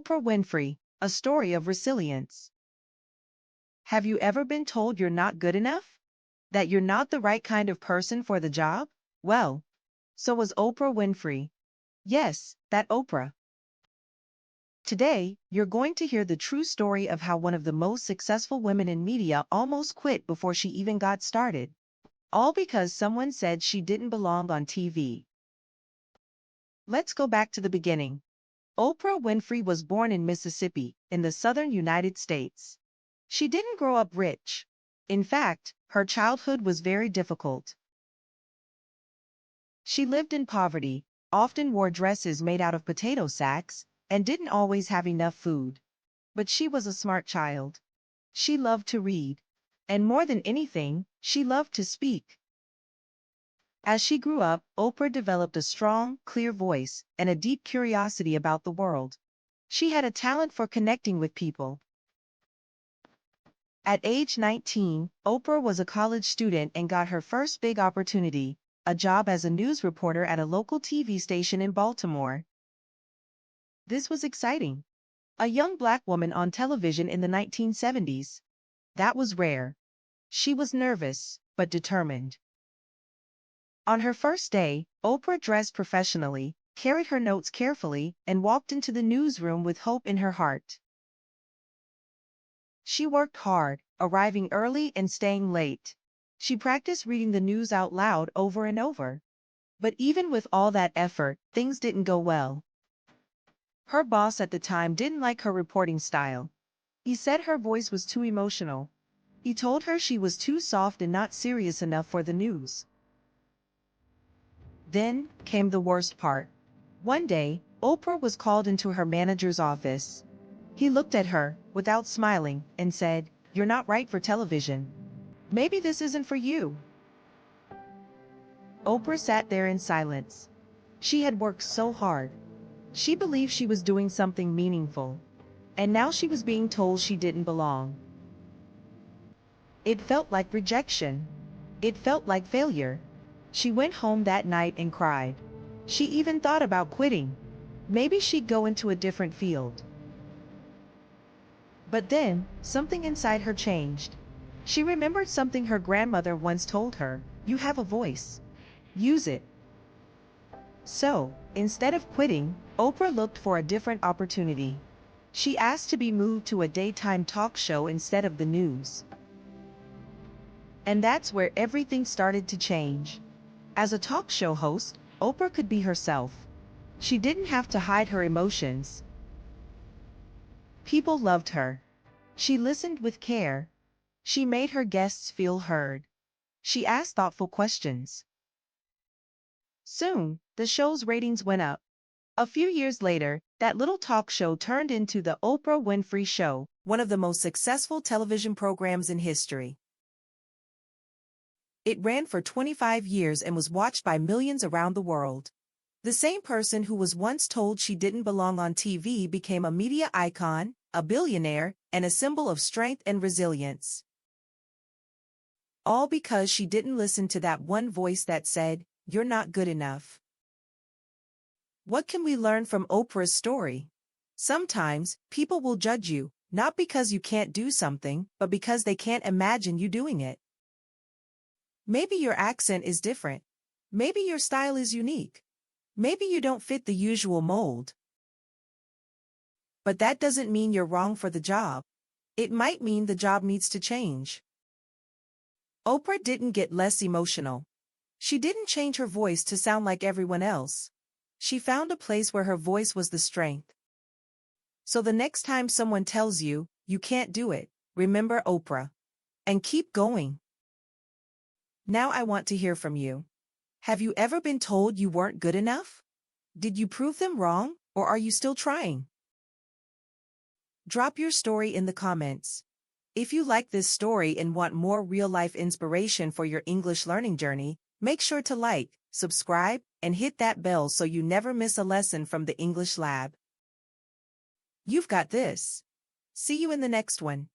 Oprah Winfrey, a story of resilience. Have you ever been told you're not good enough? That you're not the right kind of person for the job? Well, so was Oprah Winfrey. Yes, that Oprah. Today, you're going to hear the true story of how one of the most successful women in media almost quit before she even got started. All because someone said she didn't belong on TV. Let's go back to the beginning. Oprah Winfrey was born in Mississippi, in the southern United States. She didn't grow up rich. In fact, her childhood was very difficult. She lived in poverty, often wore dresses made out of potato sacks, and didn't always have enough food. But she was a smart child. She loved to read. And more than anything, she loved to speak. As she grew up, Oprah developed a strong, clear voice and a deep curiosity about the world. She had a talent for connecting with people. At age 19, Oprah was a college student and got her first big opportunity, a job as a news reporter at a local TV station in Baltimore. This was exciting. A young black woman on television in the 1970s. That was rare. She was nervous, but determined. On her first day, Oprah dressed professionally, carried her notes carefully, and walked into the newsroom with hope in her heart. She worked hard, arriving early and staying late. She practiced reading the news out loud over and over. But even with all that effort, things didn't go well. Her boss at the time didn't like her reporting style. He said her voice was too emotional. He told her she was too soft and not serious enough for the news. Then came the worst part. One day, Oprah was called into her manager's office. He looked at her, without smiling, and said, "You're not right for television. Maybe this isn't for you." Oprah sat there in silence. She had worked so hard. She believed she was doing something meaningful. And now she was being told she didn't belong. It felt like rejection. It felt like failure. She went home that night and cried. She even thought about quitting. Maybe she'd go into a different field. But then, something inside her changed. She remembered something her grandmother once told her: "You have a voice. Use it." So, instead of quitting, Oprah looked for a different opportunity. She asked to be moved to a daytime talk show instead of the news. And that's where everything started to change. As a talk show host, Oprah could be herself. She didn't have to hide her emotions. People loved her. She listened with care. She made her guests feel heard. She asked thoughtful questions. Soon, the show's ratings went up. A few years later, that little talk show turned into the Oprah Winfrey Show, one of the most successful television programs in history. It ran for 25 years and was watched by millions around the world. The same person who was once told she didn't belong on TV became a media icon, a billionaire, and a symbol of strength and resilience. All because she didn't listen to that one voice that said, "You're not good enough." What can we learn from Oprah's story? Sometimes, people will judge you, not because you can't do something, but because they can't imagine you doing it. Maybe your accent is different. Maybe your style is unique. Maybe you don't fit the usual mold. But that doesn't mean you're wrong for the job. It might mean the job needs to change. Oprah didn't get less emotional. She didn't change her voice to sound like everyone else. She found a place where her voice was the strength. So the next time someone tells you, you can't do it, remember Oprah. And keep going. Now I want to hear from you. Have you ever been told you weren't good enough? Did you prove them wrong, or are you still trying? Drop your story in the comments. If you like this story and want more real-life inspiration for your English learning journey, make sure to like, subscribe, and hit that bell so you never miss a lesson from the English Lab. You've got this. See you in the next one.